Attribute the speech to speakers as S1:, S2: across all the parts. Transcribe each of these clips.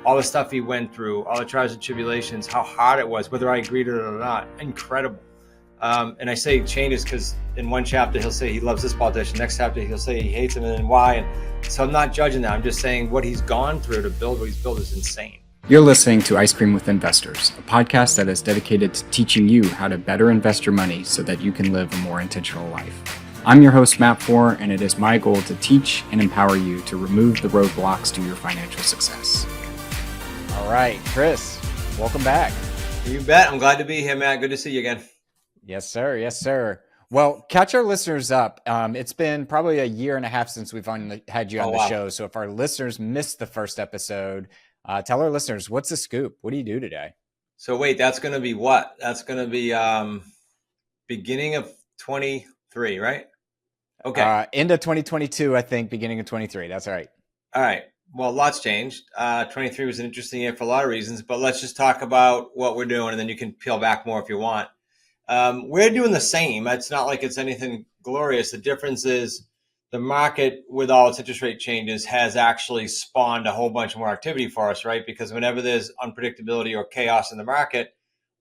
S1: all the stuff he went through, all the trials and tribulations, how hard it was, whether I agreed with it or not. Incredible. And I say changes because in one chapter he'll say he loves this politician, next chapter he'll say he hates him, and then why. And so I'm not judging that. I'm just saying what he's gone through to build what he's built is insane.
S2: You're listening to Ice Cream with Investors, a podcast that is dedicated to teaching you how to better invest your money so that you can live a more intentional life. I'm your host, Matt Four, and it is my goal to teach and empower you to remove the roadblocks to your financial success.
S3: All right, Chris, welcome back.
S1: You bet. I'm glad to be here, Matt. Good to see you again.
S3: Yes, sir. Yes, sir. Well, catch our listeners up. It's been probably a year and a half since we've had you on the show. So if our listeners missed the first episode, tell our listeners, what's the scoop? What do you do today?
S1: So wait, that's going to be what? That's going to be beginning of 23, right? Okay.
S3: End of 2022, I think, beginning of 23. That's right.
S1: All right. Well, lots changed. 23 was an interesting year for a lot of reasons, but let's just talk about what we're doing, and then you can peel back more if you want. We're doing the same. It's not like it's anything glorious. The difference is the market, with all its interest rate changes, has actually spawned a whole bunch more activity for us, right? Because whenever there's unpredictability or chaos in the market,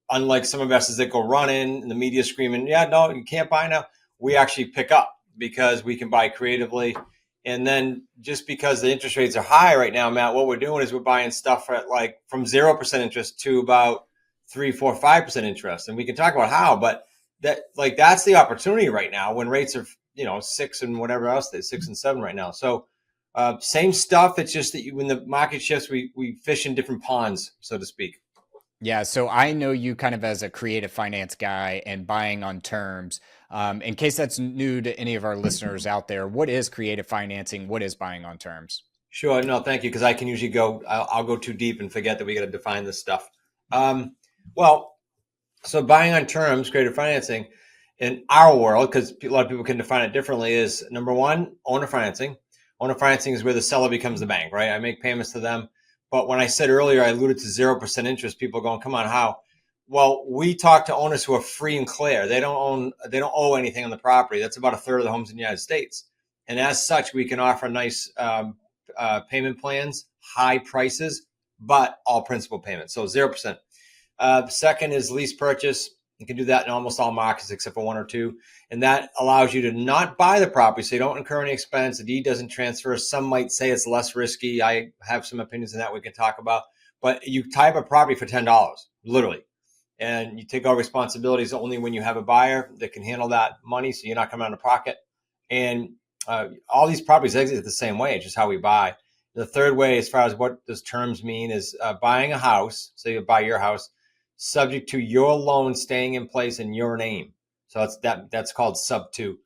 S1: unlike some investors that go running and the media screaming, yeah, no, you can't buy now, we actually pick up because we can buy creatively. And then just because the interest rates are high right now, Matt, what we're doing is we're buying stuff at like from 0% interest to about 3, 4, 5% interest. And we can talk about how, but that's the opportunity right now when rates are, 6 and whatever else they 6 and 7 right now. So same stuff. It's just that when the market shifts, we fish in different ponds, so to speak.
S3: Yeah. So I know you kind of as a creative finance guy and buying on terms. In case that's new to any of our listeners out there, what is creative financing? What is buying on terms?
S1: Sure. No, thank you. Because I can usually I'll go too deep and forget that we got to define this stuff. So buying on terms, creative financing in our world, because a lot of people can define it differently, is number one, owner financing. Owner financing is where the seller becomes the bank, right? I make payments to them. But when I said earlier, I alluded to 0% interest, people going, come on, how? Well, we talk to owners who are free and clear. They don't owe anything on the property. That's about a third of the homes in the United States. And as such, we can offer nice payment plans, high prices, but all principal payments. So 0%. Second is lease purchase. You can do that in almost all markets except for one or two. And that allows you to not buy the property, so you don't incur any expense. The deed doesn't transfer. Some might say it's less risky. I have some opinions on that we can talk about. But you tie up a property for $10, literally. And you take all responsibilities only when you have a buyer that can handle that money, so you're not coming out of pocket. And all these properties exit the same way, just how we buy. The third way, as far as what does terms mean, is buying a house. So you buy your house, subject to your loan staying in place in your name. So that's called sub 2.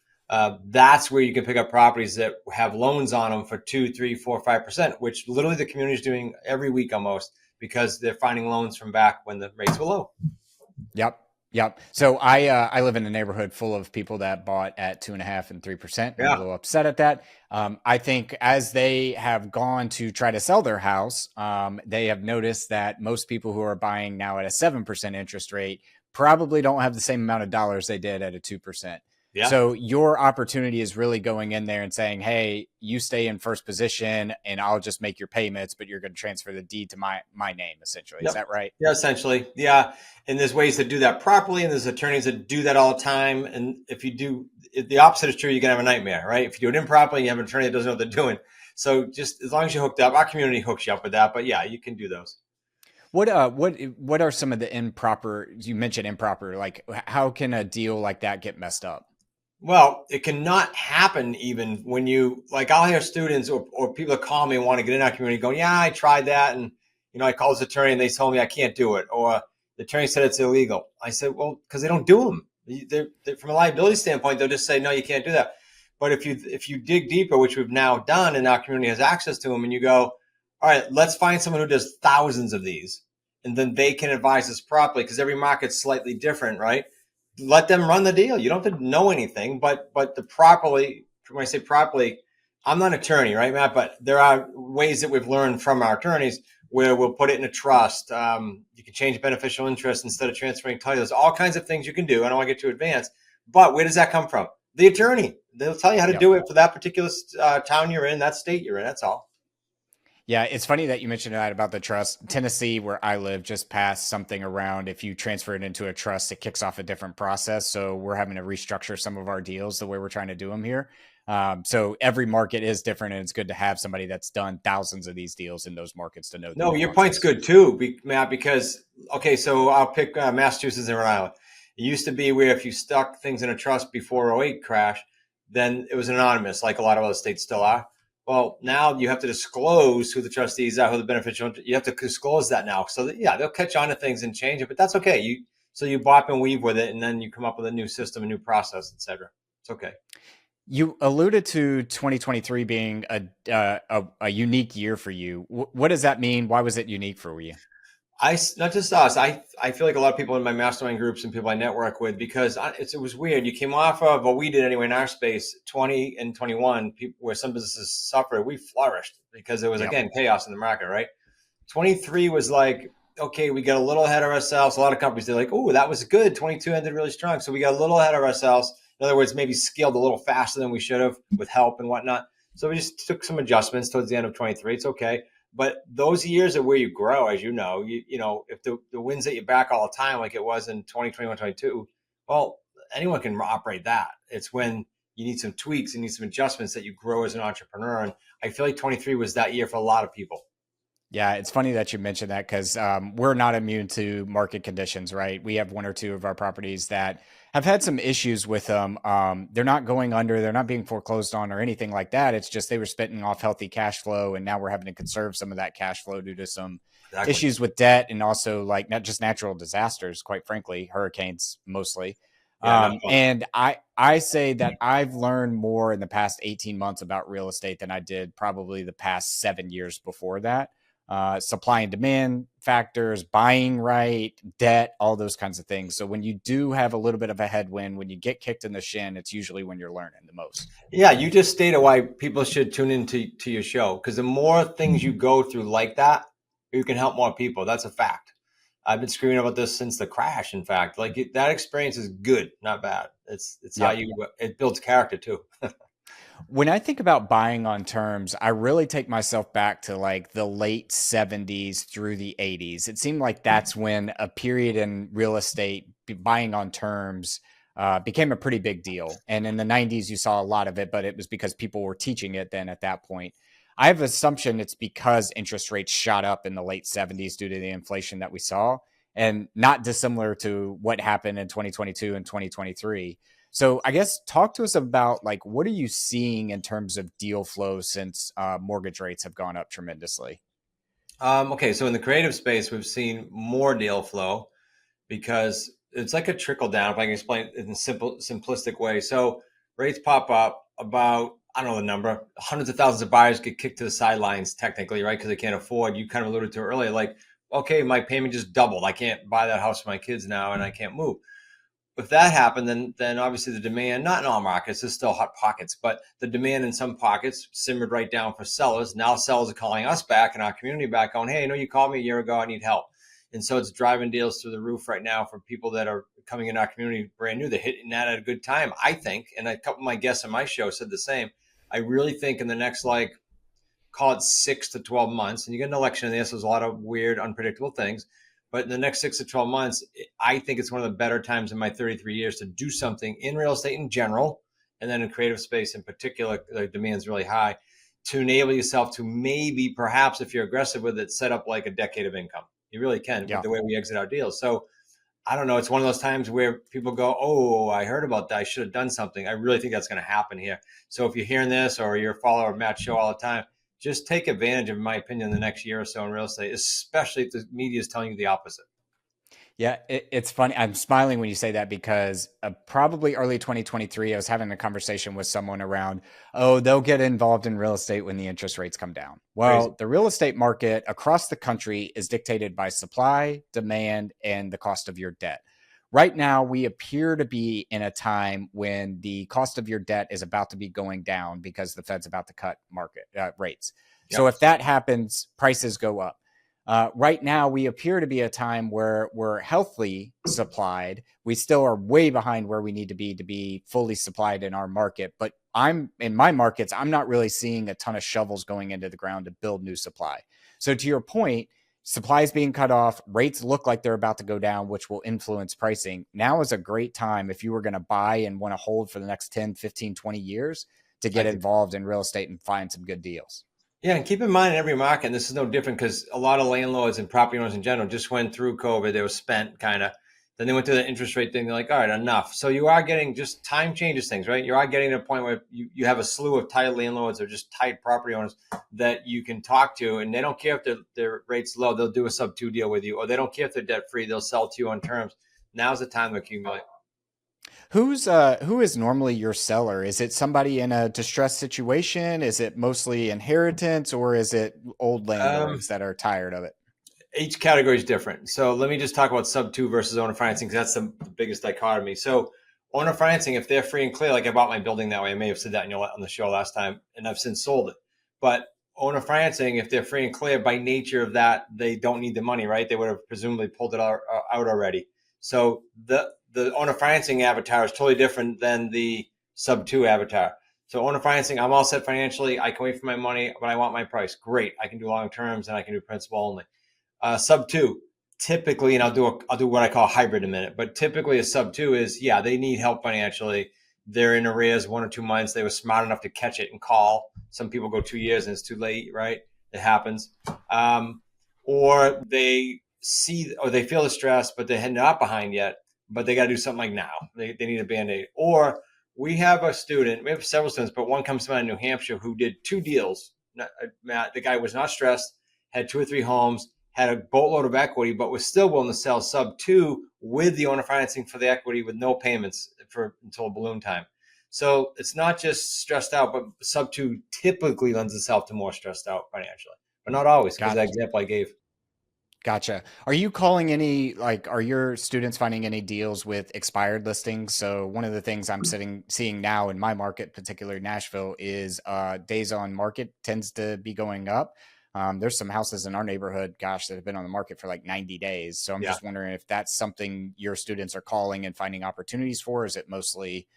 S1: That's where you can pick up properties that have loans on them for 2, 3, 4, 5%, which literally the community is doing every week almost, because they're finding loans from back when the rates were low.
S3: Yep. So I live in a neighborhood full of people that bought at 2.5% and 3%. I'm a little upset at that. I think as they have gone to try to sell their house, they have noticed that most people who are buying now at a 7% interest rate probably don't have the same amount of dollars they did at a 2%. Yeah. So your opportunity is really going in there and saying, hey, you stay in first position and I'll just make your payments, but you're going to transfer the deed to my name, essentially. Yep. Is that right?
S1: Yeah, essentially. Yeah. And there's ways to do that properly. And there's attorneys that do that all the time. And if the opposite is true, you're going to have a nightmare, right? If you do it improperly, you have an attorney that doesn't know what they're doing. So just as long as you're hooked up, our community hooks you up with that. But yeah, you can do those.
S3: What are some of the improper, you mentioned improper, like how can a deal like that get messed up?
S1: Well, it cannot happen even when I'll hear students or people that call me and want to get in our community going, yeah, I tried that. And, I called this attorney and they told me I can't do it. Or the attorney said it's illegal. I said, well, because they don't do them. They're, from a liability standpoint, they'll just say, no, you can't do that. But if you dig deeper, which we've now done and our community has access to them, and you go, all right, let's find someone who does thousands of these. And then they can advise us properly because every market's slightly different, right? Let them run the deal. You don't have to know anything, but when I say properly, I'm not an attorney, right, Matt? But there are ways that we've learned from our attorneys where we'll put it in a trust. You can change beneficial interest instead of transferring title. There's all kinds of things you can do. I don't want to get too advanced, but where does that come from? The attorney. They'll tell you how to do it for that particular town you're in, that state you're in. That's all.
S3: Yeah, it's funny that you mentioned that about the trust. Tennessee, where I live, just passed something around. If you transfer it into a trust, it kicks off a different process. So we're having to restructure some of our deals the way we're trying to do them here. So every market is different, and it's good to have somebody that's done thousands of these deals in those markets to know the
S1: No, your point's
S3: nuances.
S1: good too, Matt, because, okay, so I'll pick Massachusetts and Rhode Island. It used to be where if you stuck things in a trust before '08 crash, then it was anonymous, like a lot of other states still are. Well, now you have to disclose who the trustees are, who the beneficial. You have to disclose that now. So that, yeah, they'll catch on to things and change it, but that's okay. You bop and weave with it, and then you come up with a new system, a new process, etc. It's okay.
S3: You alluded to 2023 being a unique year for you. What does that mean? Why was it unique for you?
S1: Not just us. I feel like a lot of people in my mastermind groups and people I network with, because it was weird. You came off of what we did anyway in our space, 20 and 21, where some businesses suffered. We flourished because there was,
S3: Yep.
S1: again, chaos in the market, right? 23 was like, okay, we got a little ahead of ourselves. A lot of companies, they're like, oh, that was good. 22 ended really strong. So we got a little ahead of ourselves. In other words, maybe scaled a little faster than we should have with help and whatnot. So we just took some adjustments towards the end of 23. It's okay. But those years are where you grow, as you know. You know, if the wind's at your back all the time, like it was in 2021, 22, well, anyone can operate that. It's when you need some tweaks, you need some adjustments that you grow as an entrepreneur. And I feel like 23 was that year for a lot of people.
S3: Yeah, it's funny that you mentioned that because we're not immune to market conditions, right? We have one or two of our properties that have had some issues with them. They're not going under, they're not being foreclosed on or anything like that. It's just they were spitting off healthy cash flow, and now we're having to conserve some of that cash flow due to some
S1: Exactly.
S3: issues with debt and also like not just natural disasters, quite frankly, hurricanes mostly.
S1: Yeah, not fun.
S3: And I say that I've learned more in the past 18 months about real estate than I did probably the past 7 years before that. Supply and demand factors, buying right, debt, all those kinds of things. So when you do have a little bit of a headwind, when you get kicked in the shin, it's usually when you're learning the most.
S1: Yeah, you just stated why people should tune into your show, because the more things you go through like that, you can help more people. That's a fact. I've been screaming about this since the crash. In fact, like that experience is good, not bad. It's how
S3: Yep.
S1: it builds character too.
S3: When I think about buying on terms, I really take myself back to like the late 70s through the 80s. It seemed like that's when a period in real estate, buying on terms, became a pretty big deal. And in the 90s, you saw a lot of it, but it was because people were teaching it then at that point. I have an assumption it's because interest rates shot up in the late 70s due to the inflation that we saw, and not dissimilar to what happened in 2022 and 2023. So I guess talk to us about like what are you seeing in terms of deal flow since mortgage rates have gone up tremendously?
S1: Okay, so in the creative space, we've seen more deal flow because it's like a trickle down. If I can explain it in a simplistic way. So rates pop up about, I don't know the number, hundreds of thousands of buyers get kicked to the sidelines technically, right? Because they can't afford. You kind of alluded to it earlier, like, okay, my payment just doubled. I can't buy that house for my kids now, and I can't move. If that happened, then obviously the demand, not in all markets, there's still hot pockets, but the demand in some pockets simmered right down for sellers. Now sellers are calling us back and our community back going, hey, I know you called me a year ago, I need help. And so it's driving deals through the roof right now for people that are coming in our community brand new. They're hitting that at a good time, I think. And a couple of my guests on my show said the same. I really think in the next, like, call it 6 to 12 months, and you get an election in this, there's a lot of weird, unpredictable things. But in the next 6 to 12 months, I think it's one of the better times in my 33 years to do something in real estate in general, and then in creative space in particular, the demand's really high, to enable yourself to maybe, perhaps, if you're aggressive with it, set up like a decade of income. You really can with
S3: Yeah.
S1: the way we exit our deals. So I don't know. It's one of those times where people go, oh, I heard about that. I should have done something. I really think that's going to happen here. So if you're hearing this or you're a follower of Matt's show all the time, just take advantage of, in my opinion, the next year or so in real estate, especially if the media is telling you the opposite.
S3: Yeah, it's funny. I'm smiling when you say that because probably early 2023, I was having a conversation with someone around, oh, they'll get involved in real estate when the interest rates come down.
S1: Crazy.
S3: Well, the real estate market across the country is dictated by supply, demand, and the cost of your debt. Right now, we appear to be in a time when the cost of your debt is about to be going down because the Fed's about to cut market rates.
S1: Yep.
S3: So if that happens, prices go up. Right now, we appear to be a time where we're healthily supplied. We still are way behind where we need to be fully supplied in our market, but I'm in my markets, I'm not really seeing a ton of shovels going into the ground to build new supply. So to your point, supply is being cut off. Rates look like they're about to go down, which will influence pricing. Now is a great time if you were going to buy and want to hold for the next 10, 15, 20 years to get involved in real estate and find some good deals.
S1: Yeah, and keep in mind in every market, and this is no different because a lot of landlords and property owners in general just went through COVID. They were spent kind of. Then they went to the interest rate thing. They're like, all right, enough. So you are getting, just time changes things, right? You are getting to a point where you have a slew of tight landlords or just tight property owners that you can talk to, and they don't care if their rate's low. They'll do a sub-2 deal with you, or they don't care if they're debt-free. They'll sell to you on terms. Now's the time to accumulate.
S3: Who is normally your seller? Is it somebody in a distressed situation? Is it mostly inheritance, or is it old landlords that are tired of it?
S1: Each category is different. So let me just talk about sub-2 versus owner financing, because that's the biggest dichotomy. So owner financing, if they're free and clear, like I bought my building that way, I may have said that on the show last time, and I've since sold it. But owner financing, if they're free and clear, by nature of that, they don't need the money, right? They would have presumably pulled it out already. So the owner financing avatar is totally different than the sub-2 avatar. So owner financing, I'm all set financially. I can wait for my money, but I want my price. Great. I can do long terms and I can do principal only. Sub-2, typically, and I'll do what I call hybrid in a minute, but typically a sub-2 is, yeah, they need help financially. They're in arrears 1 or 2 months. They were smart enough to catch it and call. Some people go 2 years and it's too late, right? It happens. Or they feel the stress, but they're not behind yet, but they got to do something like now. They need a Band-Aid. Or we have several students, but one comes to mind in New Hampshire who did 2 deals. The guy was not stressed, had 2 or 3 homes, had a boatload of equity, but was still willing to sell sub-2 with the owner financing for the equity with no payments until balloon time. So it's not just stressed out, but sub-2 typically lends itself to more stressed out financially, but not always, because that example I gave.
S3: Gotcha. Are you calling are your students finding any deals with expired listings? So one of the things I'm seeing now in my market, particularly Nashville, is days on market tends to be going up. There's some houses in our neighborhood, that have been on the market for like 90 days. So I'm just wondering if that's something your students are calling and finding opportunities for. Or is it mostly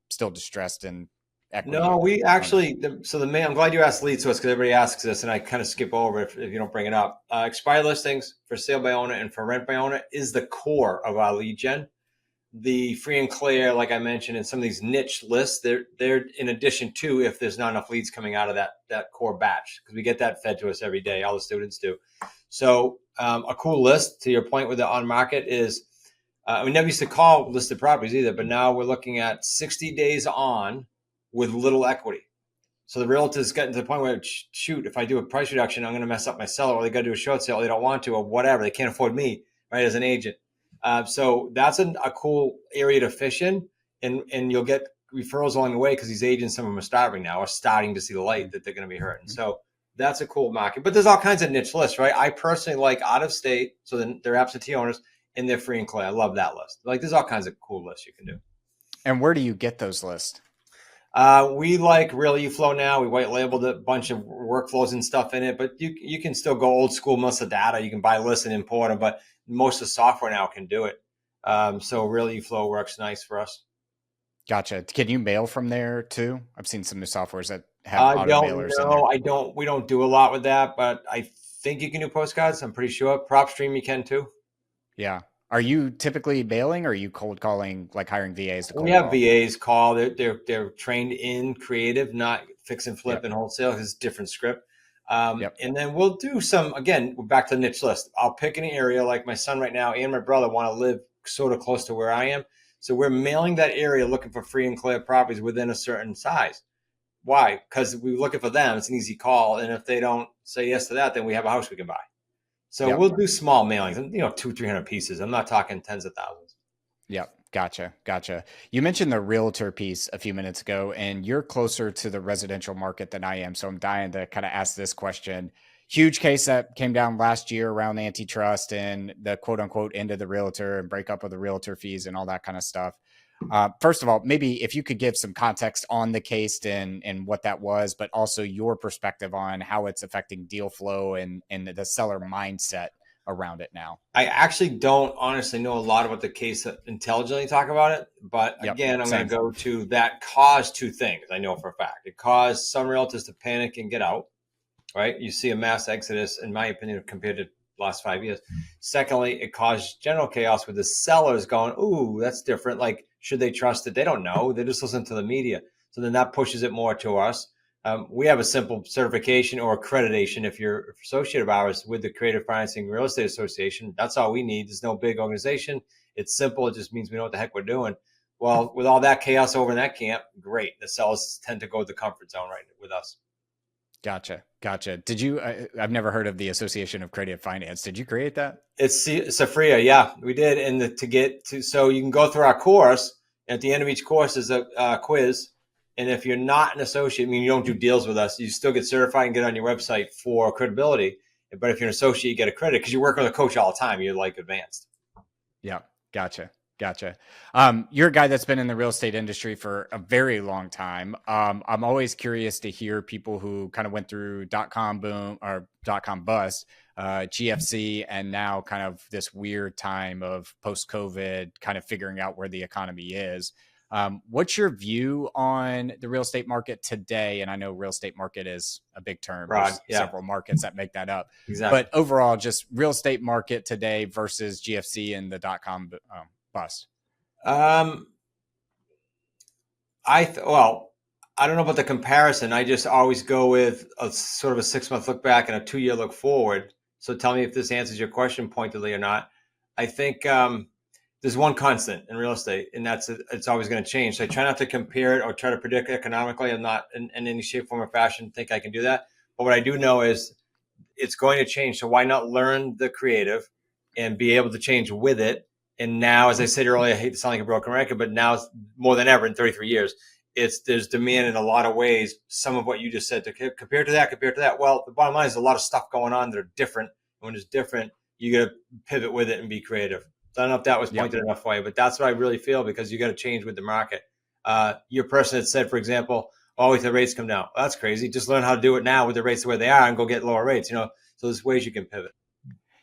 S3: still distressed and equity?
S1: No, we actually, I'm glad you asked lead source, because everybody asks this and I kind of skip over if you don't bring it up. Expired listings for sale by owner and for rent by owner is the core of our lead gen. The free and clear, like I mentioned, and some of these niche lists, they're in addition to if there's not enough leads coming out of that core batch, because we get that fed to us every day. All the students do. So a cool list, to your point with the on market, is we never used to call listed properties either, but now we're looking at 60 days on with little equity. So the realtor's getting to the point where, shoot, if I do a price reduction, I'm going to mess up my seller, or they got to do a short sale, or they don't want to, or whatever. They can't afford me, right, as an agent. So that's a cool area to fish in, and you'll get referrals along the way, because these agents, some of them are starting to see the light that they're going to be hurting. So that's a cool market. But there's all kinds of niche lists, right? I personally like out of state, so then they're absentee owners and they're free and clear. I love that list. Like, there's all kinds of cool lists you can do.
S3: And where do you get those lists?
S1: We like Real eFlow now. We white labeled a bunch of workflows and stuff in it, but you can still go old school, most of the data. You can buy lists and import them, but most of the software now can do it. So Real eFlow works nice for us.
S3: Gotcha. Can you mail from there too? I've seen some new softwares that have auto mailers.
S1: No, I don't. We don't do a lot with that, but I think you can do postcards. I'm pretty sure. PropStream you can too.
S3: Yeah. Are you typically mailing, or are you cold calling, like hiring VAs to call?
S1: We have VAs call. They're trained in creative, not fix and flip and wholesale. It's a different script. And then we'll do some, again, we're back to the niche list. I'll pick an area, like my son right now and my brother want to live sort of close to where I am. So we're mailing that area looking for free and clear properties within a certain size. Why? Because we're looking for them. It's an easy call. And if they don't say yes to that, then we have a house we can buy. So we'll do small mailings, 200-300 pieces. I'm not talking tens of thousands.
S3: Yep. Gotcha. You mentioned the realtor piece a few minutes ago, and you're closer to the residential market than I am. So I'm dying to kind of ask this question. Huge case that came down last year around antitrust and the quote unquote end of the realtor and breakup of the realtor fees and all that kind of stuff. First of all, maybe if you could give some context on the case and what that was, but also your perspective on how it's affecting deal flow and the seller mindset around it now?
S1: I actually don't honestly know a lot about the case that intelligently talk about it. But again, I'm going to go to that caused two things. I know for a fact. It caused some realtors to panic and get out, right? You see a mass exodus, in my opinion, compared to the last 5 years. Secondly, it caused general chaos with the sellers going, ooh, that's different. Like, should they trust it? They don't know. They just listen to the media. So then that pushes it more to us. We have a simple certification or accreditation if you're an associate of ours with the Creative Financing Real Estate Association. That's all we need. There's no big organization. It's simple. It just means we know what the heck we're doing. Well, with all that chaos over in that camp, great. The sellers tend to go to the comfort zone right with us.
S3: Gotcha. Did you, I've never heard of the Association of Creative Finance. Did you create that?
S1: It's Safria. Yeah, we did. And so you can go through our course. And at the end of each course is a quiz. And if you're not an associate, I mean, you don't do deals with us, you still get certified and get on your website for credibility. But if you're an associate, you get a credit because you work with a coach all the time. You're like advanced.
S3: Yeah. Gotcha. You're a guy that's been in the real estate industry for a very long time. I'm always curious to hear people who kind of went through .com boom or .com bust, GFC, and now kind of this weird time of post-COVID, kind of figuring out where the economy is. What's your view on the real estate market today? And I know real estate market is a big term. There's several markets that make that up.
S1: Exactly.
S3: But overall, just real estate market today versus GFC and the .com bust.
S1: I don't know about the comparison. I just always go with a sort of a 6-month look back and a 2-year look forward. So tell me if this answers your question pointedly or not. I think there's one constant in real estate, and that's it's always going to change. So I try not to compare it or try to predict economically. I'm not in any shape, form, or fashion think I can do that. But what I do know is it's going to change. So why not learn the creative and be able to change with it? And now, as I said earlier, I hate to sound like a broken record, but now more than ever in 33 years, there's demand in a lot of ways. Some of what you just said to compare to that. Well, the bottom line is a lot of stuff going on that are different. When it's different, you got to pivot with it and be creative. I don't know if that was pointed enough way, but that's what I really feel because you got to change with the market. Your person had said, for example, if the rates come down. Well, that's crazy. Just learn how to do it now with the rates where they are and go get lower rates. So there's ways you can pivot.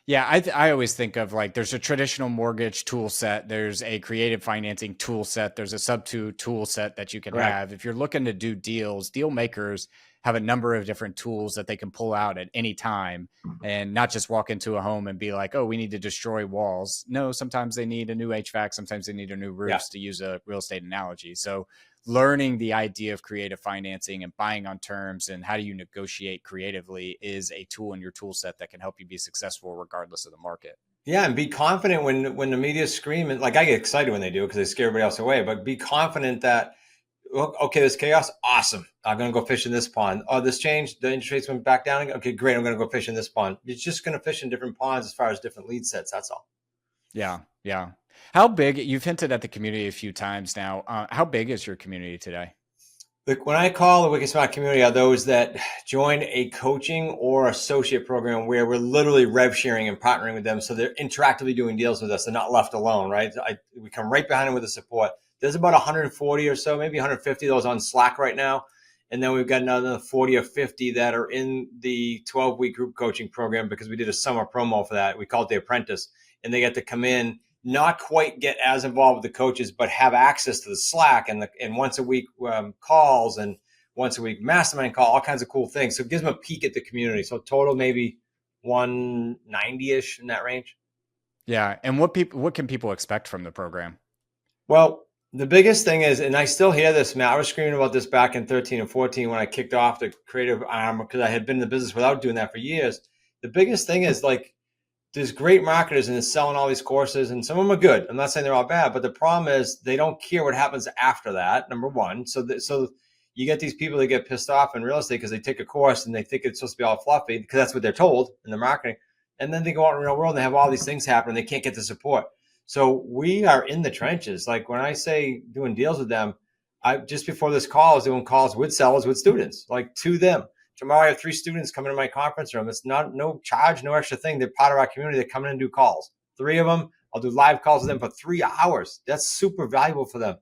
S3: Yeah, I always think of like there's a traditional mortgage tool set, there's a creative financing tool set, there's a sub-2 tool set that you can have. If you're looking to do deals, deal makers have a number of different tools that they can pull out at any time and not just walk into a home and be like, oh, we need to destroy walls. No, sometimes they need a new HVAC, sometimes they need a new roof, to use a real estate analogy. So learning the idea of creative financing and buying on terms and how do you negotiate creatively is a tool in your tool set that can help you be successful regardless of the market.
S1: Yeah, and be confident when the media scream, and like I get excited when they do because they scare everybody else away, but be confident that, okay, there's chaos. Awesome. I'm going to go fish in this pond. Oh, this changed. The interest rates went back down again. Okay, great. I'm going to go fish in this pond. You're just going to fish in different ponds as far as different lead sets. That's all.
S3: Yeah. How big, you've hinted at the community a few times now. How big is your community today?
S1: Look, when I call the Wicked Smart community are those that join a coaching or associate program where we're literally rev sharing and partnering with them. So they're interactively doing deals with us. They're not left alone, right? We come right behind them with the support. There's about 140 or so, maybe 150 of those on Slack right now. And then we've got another 40 or 50 that are in the 12-week group coaching program because we did a summer promo for that. We call it the Apprentice. And they get to come in, not quite get as involved with the coaches, but have access to the Slack and once a week calls and once a week mastermind call, all kinds of cool things. So it gives them a peek at the community. So total maybe 190-ish in that range.
S3: Yeah. And what can people expect from the program?
S1: Well, the biggest thing is, and I still hear this, Matt, I was screaming about this back in 13 and 14 when I kicked off the creative arm because I had been in the business without doing that for years. The biggest thing is like, there's great marketers and they're selling all these courses and some of them are good. I'm not saying they're all bad, but the problem is they don't care what happens after that, number one. So you get these people that get pissed off in real estate because they take a course and they think it's supposed to be all fluffy because that's what they're told in the marketing. And then they go out in the real world and they have all these things happen and they can't get the support. So we are in the trenches. Like when I say doing deals with them, just before this call, I was doing calls with sellers, with students, like to them. Tomorrow I have 3 students coming to my conference room. It's no charge, no extra thing. They're part of our community. They come in and do calls. 3 of them, I'll do live calls with them for 3 hours. That's super valuable for them.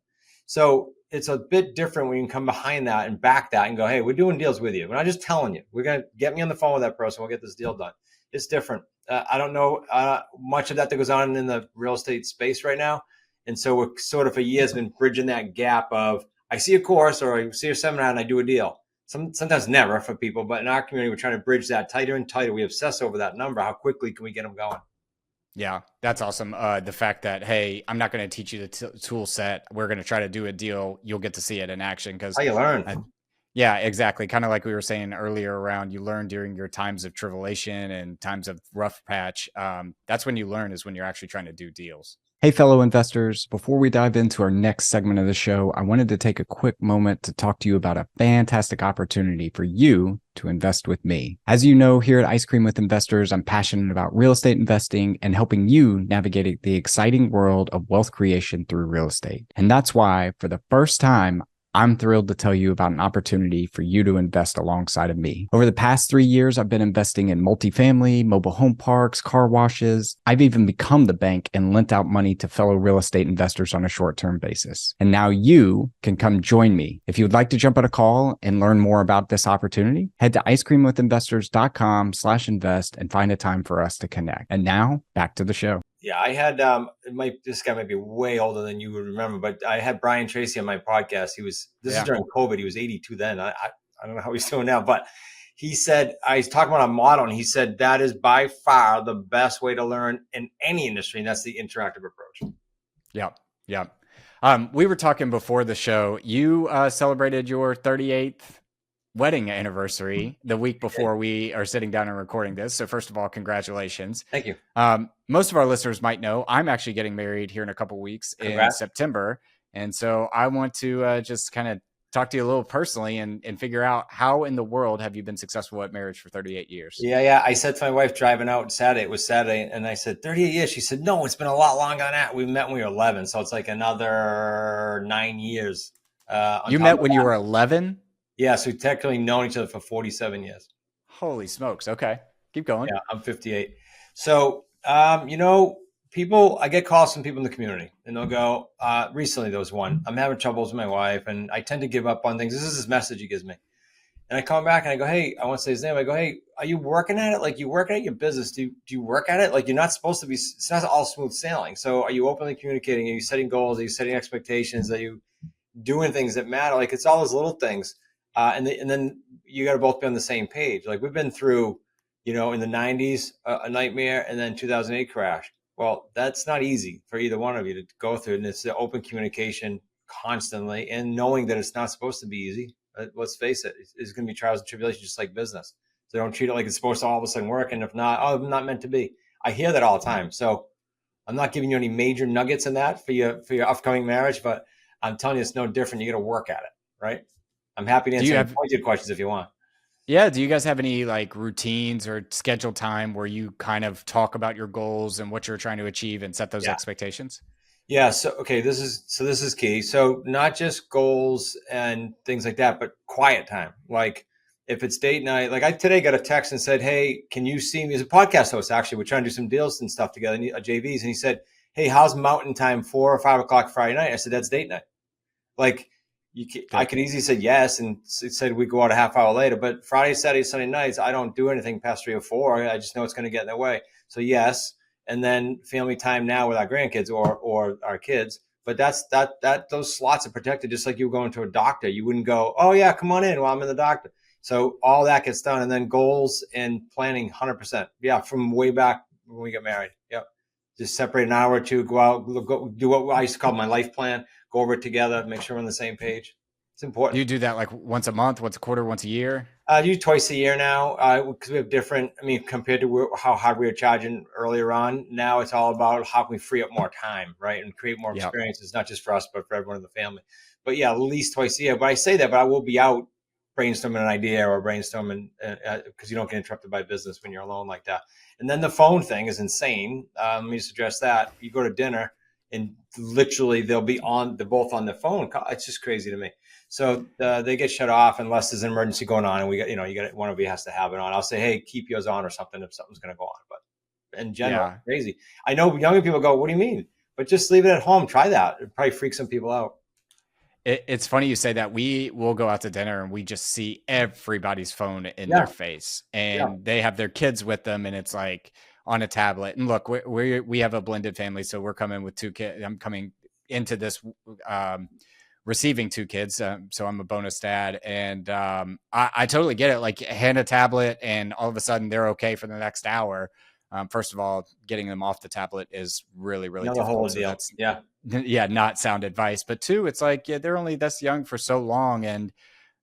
S1: So it's a bit different when you can come behind that and back that and go, hey, we're doing deals with you. We're not just telling you. We're going to get me on the phone with that person. We'll get this deal done. It's different. I don't know much of that goes on in the real estate space right now. And so we're sort of for years been bridging that gap of I see a course or I see a seminar and I do a deal. Sometimes never for people, but in our community, we're trying to bridge that tighter and tighter. We obsess over that number. How quickly can we get them going?
S3: Yeah, that's awesome. The fact that, hey, I'm not going to teach you the tool set. We're going to try to do a deal. You'll get to see it in action because
S1: How you learn.
S3: yeah, exactly. Kind of like we were saying earlier around you learn during your times of tribulation and times of rough patch. That's when you learn is when you're actually trying to do deals.
S2: Hey, fellow investors, before we dive into our next segment of the show, I wanted to take a quick moment to talk to you about a fantastic opportunity for you to invest with me. As you know, here at Ice Cream with Investors, I'm passionate about real estate investing and helping you navigate the exciting world of wealth creation through real estate. And that's why, for the first time, I'm thrilled to tell you about an opportunity for you to invest alongside of me. Over the past 3 years, I've been investing in multifamily, mobile home parks, car washes. I've even become the bank and lent out money to fellow real estate investors on a short-term basis. And now you can come join me. If you would like to jump on a call and learn more about this opportunity, head to icecreamwithinvestors.com/invest and find a time for us to connect. And now back to the show.
S1: Yeah, I had this guy might be way older than you would remember, but I had Brian Tracy on my podcast. This is during COVID. He was 82 then. I don't know how he's doing now, but he said, I was talking about a model, and he said that is by far the best way to learn in any industry, and that's the interactive approach.
S3: Yeah. We were talking before the show. You celebrated your 38th wedding anniversary the week before we are sitting down and recording this. So first of all, congratulations.
S1: Thank you.
S3: Most of our listeners might know I'm actually getting married here in a couple weeks in September. And so I want to just kind of talk to you a little personally and figure out how in the world have you been successful at marriage for 38 years?
S1: Yeah. I said to my wife driving out Saturday, it was Saturday, and I said, 38 years. She said, no, it's been a lot longer than that. We met when we were 11. So it's like another 9 years.
S3: You met when you were 11?
S1: Yeah, so we've technically known each other for 47 years.
S3: Holy smokes. Okay. Keep going.
S1: Yeah, I'm 58. So, people, I get calls from people in the community, and they'll go, recently there was one, I'm having troubles with my wife, and I tend to give up on things. This is his message he gives me. And I come back and I go, hey, I won't say his name. I go, hey, are you working at it? Like, you working at your business? Do you work at it? Like, you're not supposed to be, it's not all smooth sailing. So are you openly communicating? Are you setting goals? Are you setting expectations? Are you doing things that matter? Like, it's all those little things. And then you got to both be on the same page. Like, we've been through, in the 90s, a nightmare, and then 2008 crash. Well, that's not easy for either one of you to go through. And it's the open communication constantly and knowing that it's not supposed to be easy. Let's face it, it's going to be trials and tribulations, just like business. So don't treat it like it's supposed to all of a sudden work. And if not, I'm not meant to be. I hear that all the time. So I'm not giving you any major nuggets in that for your upcoming marriage, but I'm telling you, it's no different. You got to work at it, right? I'm happy to answer pointed questions if you want.
S3: Yeah. Do you guys have any like routines or scheduled time where you kind of talk about your goals and what you're trying to achieve and set those expectations?
S1: Yeah. So, okay. This is key. So not just goals and things like that, but quiet time. Like if it's date night, like I today got a text and said, hey, can you see me as a podcast host? Actually, we're trying to do some deals and stuff together, JVs. And he said, hey, how's mountain time 4 or 5 o'clock Friday night? I said, that's date night. Like, I could easily say yes, and it said we go out a half hour later. But Friday, Saturday, Sunday nights, I don't do anything past 3 or 4. I just know it's going to get in their way. So yes, and then family time now with our grandkids or our kids. But those slots are protected, just like you going to a doctor. You wouldn't go, oh yeah, come on in while I'm in the doctor. So all that gets done, and then goals and planning, 100%. Yeah, from way back when we got married. Yep, just separate an hour or two, go out, go do what I used to call my life plan. Go over it together, make sure we're on the same page. It's important.
S3: Do you do that like once a month, once a quarter, once a year?
S1: I do twice a year now because we have different, compared to how hard we were charging earlier on. Now it's all about how can we free up more time, right? And create more experiences, not just for us, but for everyone in the family. But yeah, at least twice a year. But I say that, but I will be out brainstorming an idea or brainstorming because you don't get interrupted by business when you're alone like that. And then the phone thing is insane. Let me just address that. You go to dinner, and literally they're both on the phone. It's just crazy to me. So they get shut off unless there's an emergency going on, and we got, you got one of you has to have it on. I'll say, hey, keep yours on or something if something's going to go on. But in general, it's crazy. I know younger people go, what do you mean? But just leave it at home. Try that. It probably freaks some people out.
S3: It's funny you say that. We will go out to dinner and we just see everybody's phone in their face, and they have their kids with them. And it's like, on a tablet. And look, we have a blended family, so we're coming with 2 kids. I'm coming into this receiving 2 kids, so I'm a bonus dad, and I totally get it. Like, hand a tablet, and all of a sudden they're okay for the next hour. First of all, getting them off the tablet is really, really
S1: Another
S3: difficult.
S1: whole
S3: So
S1: deal.
S3: that's
S1: Yeah.
S3: not sound advice. But 2, it's like, they're only this young for so long, and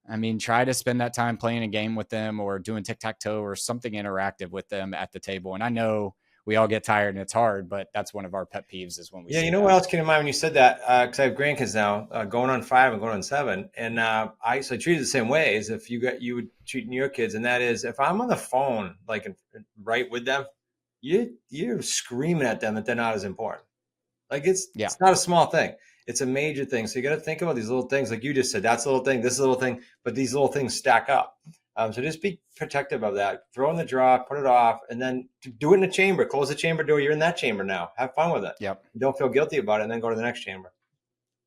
S3: I mean, try to spend that time playing a game with them or doing tic-tac-toe or something interactive with them at the table. And I know we all get tired and it's hard, but that's one of our pet peeves is when we
S1: Yeah,
S3: see
S1: you know
S3: that.
S1: what else came to mind when you said that? Because I have grandkids now, going on 5 and going on 7, and I treat it the same way as if you would treat your kids, and that is if I'm on the phone, like right with them, you're screaming at them that they're not as important. Like it's not a small thing; it's a major thing. So you got to think about these little things, like you just said. That's a little thing. This is a little thing, but these little things stack up. So just be protective of that. Throw in the drawer, put it off, and then do it in the chamber. Close the chamber door. You're in that chamber now. Have fun with it.
S3: Yep.
S1: Don't feel guilty about it, and then go to the next chamber.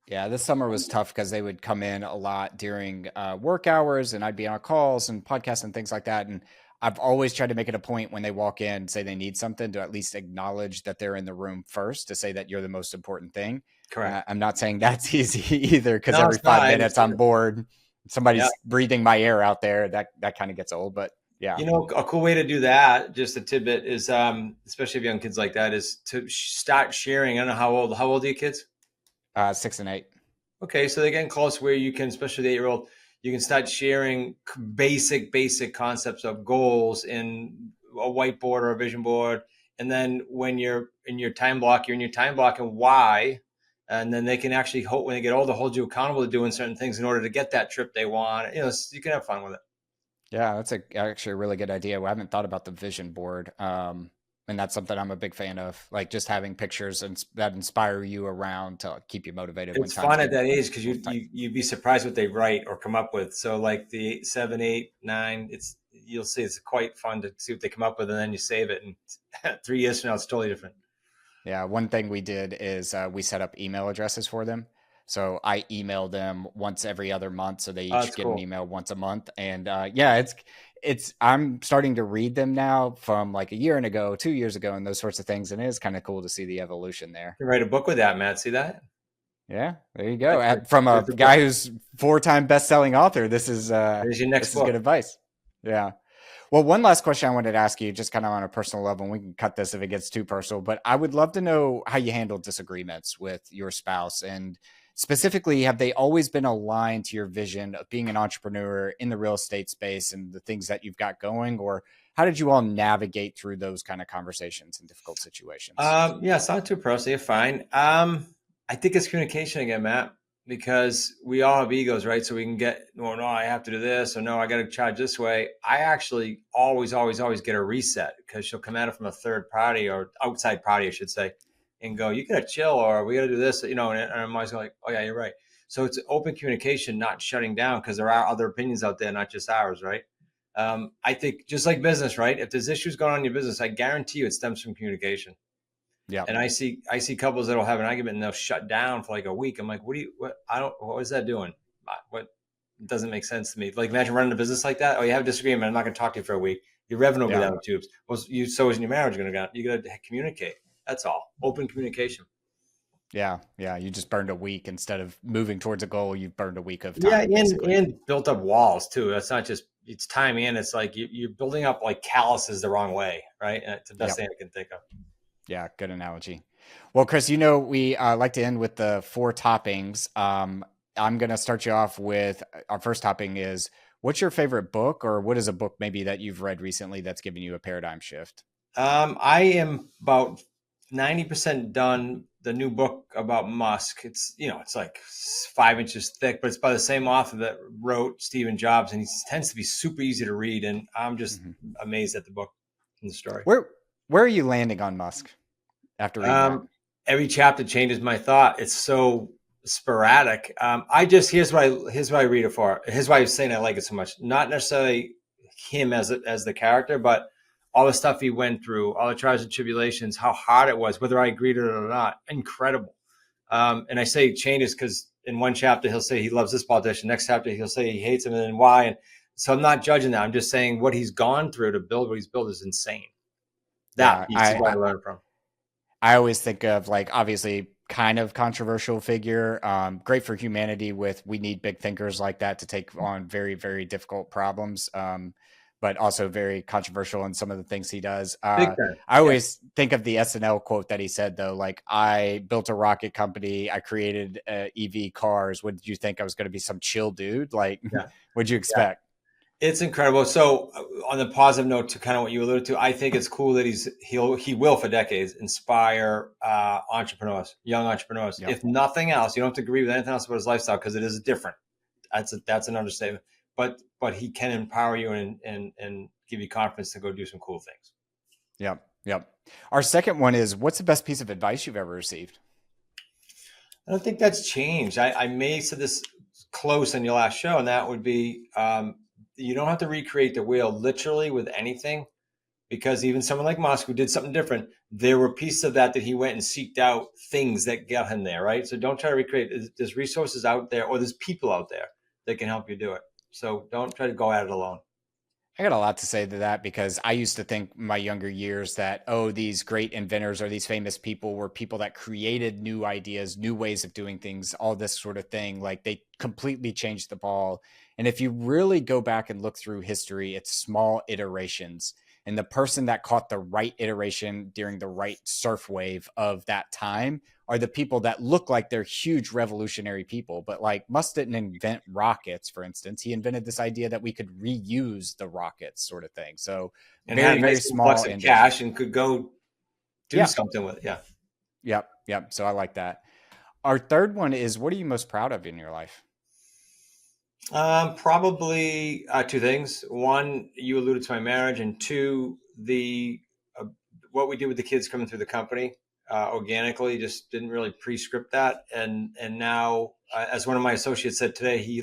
S3: Yeah, this summer was tough because they would come in a lot during work hours, and I'd be on calls and podcasts and things like that. And I've always tried to make it a point when they walk in, say they need something, to at least acknowledge that they're in the room first, to say that you're the most important thing.
S1: Correct.
S3: I'm not saying that's easy either, because
S1: No,
S3: every
S1: it's not.
S3: 5 minutes I'm bored. Somebody's
S1: Yeah.
S3: breathing my air out there. That kind of gets old, but yeah.
S1: You know, a cool way to do that, just a tidbit, is especially if young kids like that, is to start sharing. I don't know how old are your kids?
S3: 6 and 8.
S1: Okay, so they're getting close where you can, especially the 8-year-old, you can start sharing basic concepts of goals in a whiteboard or a vision board. And then when you're in your time block, you're in your time block and why. And then they can actually, when they get older, hold you accountable to doing certain things in order to get that trip they want. You know, you can have fun with it.
S3: Yeah, that's actually a really good idea. I haven't thought about the vision board. And that's something I'm a big fan of, like just having pictures that inspire you around to keep you motivated.
S1: It's fun at that age because you'd be surprised what they write or come up with. So like the 7, 8, 9, you'll see it's quite fun to see what they come up with, and then you save it, and 3 years from now it's totally different. Yeah,
S3: one thing we did is we set up email addresses for them. So I email them once every other month, so they each get an email once a month. And I'm starting to read them now from like a year ago, 2 years ago, and those sorts of things. And it is kind of cool to see the evolution there.
S1: You can write a book with that, Matt. See that?
S3: Yeah, there you go. From a guy who's 4-time best-selling author, this is
S1: your next book.
S3: Is good advice. Yeah. Well, one last question I wanted to ask you, just kind of on a personal level, and we can cut this if it gets too personal, but I would love to know how you handle disagreements with your spouse, and specifically, have they always been aligned to your vision of being an entrepreneur in the real estate space and the things that you've got going? Or how did you all navigate through those kind of conversations in difficult situations?
S1: Yeah, it's not too personal. You're fine. I think it's communication again, Matt, because we all have egos, right? So we can get, oh, no, I have to do this, or no, I got to charge this way. I actually always get a reset, because she'll come at it from a third party, or outside party, I should say, and go, you got to chill, or we got to do this, you know, and I'm always like, oh yeah, you're right. So it's open communication, not shutting down, because there are other opinions out there, not just ours, right? I think just like business, right? If there's issues going on in your business, I guarantee you it stems from communication. Yeah. And I see couples that'll have an argument and they'll shut down for like a week. I'm like, what is that doing? What doesn't make sense to me? Like, imagine running a business like that. Oh, you have a disagreement, I'm not going to talk to you for a week. Your revenue will be down the tubes. Well, so isn't your marriage going to go? You got to communicate. That's all. Open communication.
S3: Yeah. You just burned a week instead of moving towards a goal. You've burned a week of time.
S1: Yeah, and built up walls too. That's not just, it's time in. It's like you're building up like calluses the wrong way, right? And it's the best thing I can think of.
S3: Yeah, good analogy. Well, Chris, you know, we like to end with the 4 toppings. I'm going to start you off with our first topping is, what's your favorite book, or what is a book maybe that you've read recently that's given you a paradigm shift?
S1: I am about 90% done the new book about Musk. It's, you know, it's like 5 inches thick, but it's by the same author that wrote Stephen Jobs, and he tends to be super easy to read. And I'm just amazed at the book and the story.
S3: Where are you landing on Musk after reading that?
S1: Every chapter changes my thought. It's so sporadic. Here's what I read it for. Here's why I'm saying I like it so much. Not necessarily him as the character, but all the stuff he went through, all the trials and tribulations, how hard it was, whether I agreed with it or not. Incredible. And I say changes because in one chapter he'll say he loves this politician. Next chapter he'll say he hates him, and then why. And so I'm not judging that. I'm just saying what he's gone through to build what he's built is insane. That piece is what I learned from.
S3: I always think of, like, obviously kind of controversial figure, great for humanity we need big thinkers like that to take on very, very difficult problems. But also very controversial in some of the things he does. I always think of the SNL quote that he said, though, like, I built a rocket company. I created EV cars. What did you think? I was going to be some chill dude? Like, what'd you expect?
S1: It's incredible. So on the positive note to kind of what you alluded to, I think it's cool that he will for decades inspire entrepreneurs, young entrepreneurs. Yep. If nothing else, you don't have to agree with anything else about his lifestyle because it is different. That's an understatement. But he can empower you and give you confidence to go do some cool things.
S3: Yep. Our second one is, what's the best piece of advice you've ever received?
S1: I don't think that's changed. I may have said this close in your last show, and that would be you don't have to recreate the wheel literally with anything, because even someone like Musk who did something different, there were pieces of that he went and seeked out things that got him there, right? So don't try to recreate. There's resources out there, or there's people out there that can help you do it. So don't try to go at it alone.
S3: I got a lot to say to that, because I used to think in my younger years that, these great inventors or these famous people were people that created new ideas, new ways of doing things, all this sort of thing. Like, they completely changed the ball. And if you really go back and look through history, it's small iterations. And the person that caught the right iteration during the right surf wave of that time are the people that look like they're huge revolutionary people. But like, Musk didn't invent rockets, for instance. He invented this idea that we could reuse the rockets, sort of thing. So
S1: and very, very small in cash and could go do something with it. Yeah.
S3: Yep. So I like that. Our third one is, what are you most proud of in your life?
S1: Probably two things. One, you alluded to my marriage, and two, the what we did with the kids coming through the company organically. Just didn't really pre-script that, and now, as one of my associates said today, he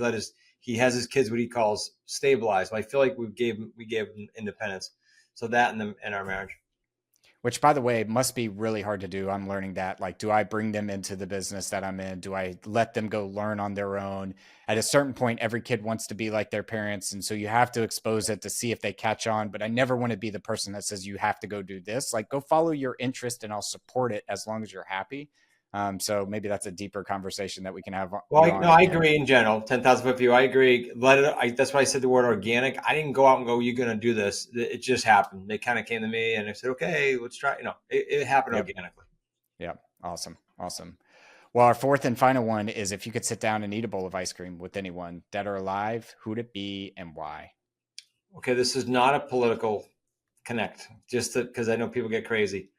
S1: has his kids what he calls stabilized. I feel like we gave him independence. So that in our marriage.
S3: Which, by the way, must be really hard to do. I'm learning that. Like, do I bring them into the business that I'm in? Do I let them go learn on their own? At a certain point, every kid wants to be like their parents. And so you have to expose it to see if they catch on. But I never want to be the person that says you have to go do this. Like, go follow your interest and I'll support it as long as you're happy. So maybe that's a deeper conversation that we can have.
S1: Well, I agree in general. 10,000 foot view. I agree. That's why I said the word organic. I didn't go out and go, you're going to do this. It just happened. They kind of came to me and I said, okay, let's try. It happened organically.
S3: Yeah. Awesome. Well, our fourth and final one is, if you could sit down and eat a bowl of ice cream with anyone, dead or alive, who'd it be and why?
S1: Okay. This is not a political connect, just because I know people get crazy.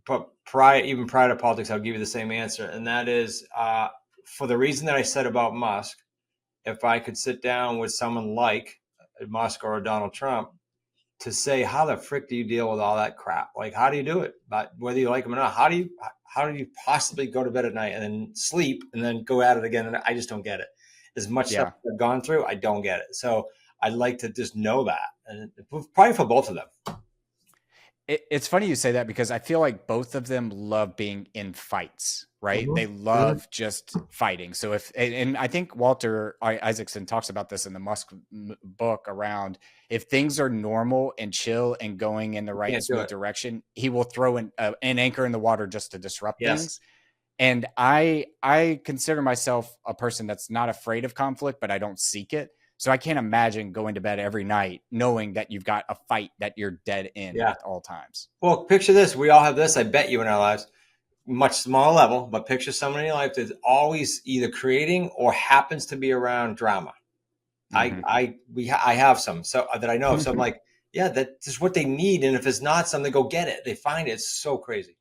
S1: But prior to politics, I'll give you the same answer. And that is for the reason that I said about Musk. If I could sit down with someone like Musk or Donald Trump to say, how the frick do you deal with all that crap? Like, how do you do it? But whether you like them or not, how do you possibly go to bed at night and then sleep and then go at it again? And I just don't get it. As much stuff I've gone through, I don't get it. So I'd like to just know that. And probably for both of them.
S3: It's funny you say that, because I feel like both of them love being in fights, right? Mm-hmm. They love just fighting. So and I think Walter Isaacson talks about this in the Musk book around, if things are normal and chill and going in the right smooth direction, he will throw an anchor in the water just to disrupt things. And I consider myself a person that's not afraid of conflict, but I don't seek it. So I can't imagine going to bed every night knowing that you've got a fight that you're dead in at all times.
S1: Well, picture this. We all have this, I bet you, in our lives, much smaller level, but picture someone in your life that's always either creating or happens to be around drama. Mm-hmm. I have some so that I know of. So I'm like, that's just what they need. And if it's not something, they go get it. They find it. It's so crazy.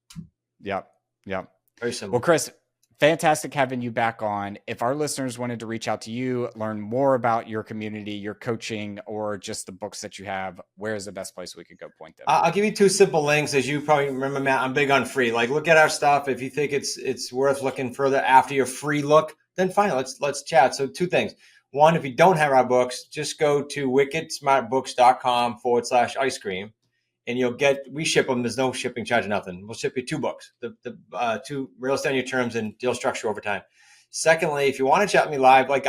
S3: Yep.
S1: Very simple.
S3: Well, Chris, fantastic having you back on. If our listeners wanted to reach out to you, learn more about your community, your coaching, or just the books that you have, where is the best place we could go point them?
S1: I'll give you two simple links. As you probably remember, Matt, I'm big on free. Like, look at our stuff. If you think it's worth looking further after your free look, then fine, let's chat. So two things. One, if you don't have our books, just go to wickedsmartbooks.com/ice cream. And we ship them. There's no shipping charge, nothing. We'll ship you two books, the two Real Estate on Your Terms and Deal Structure Over Time. Secondly, if you want to chat with me live, like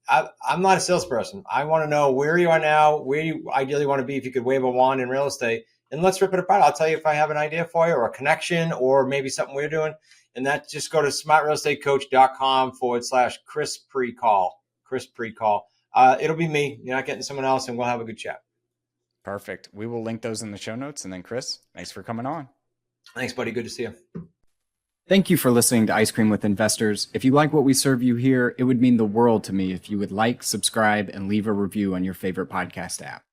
S1: I'm not a salesperson. I want to know where you are now, where you ideally want to be if you could wave a wand in real estate. and let's rip it apart. I'll tell you if I have an idea for you or a connection or maybe something we're doing. And that just go to smartrealestatecoach.com/Chris Pre-Call. Chris Pre-Call. It'll be me. You're not getting someone else, and we'll have a good chat.
S3: Perfect. We will link those in the show notes. And then Chris, thanks for coming on.
S1: Thanks, buddy. Good to see you.
S2: Thank you for listening to Ice Cream with Investors. If you like what we serve you here, it would mean the world to me if you would like, subscribe, and leave a review on your favorite podcast app.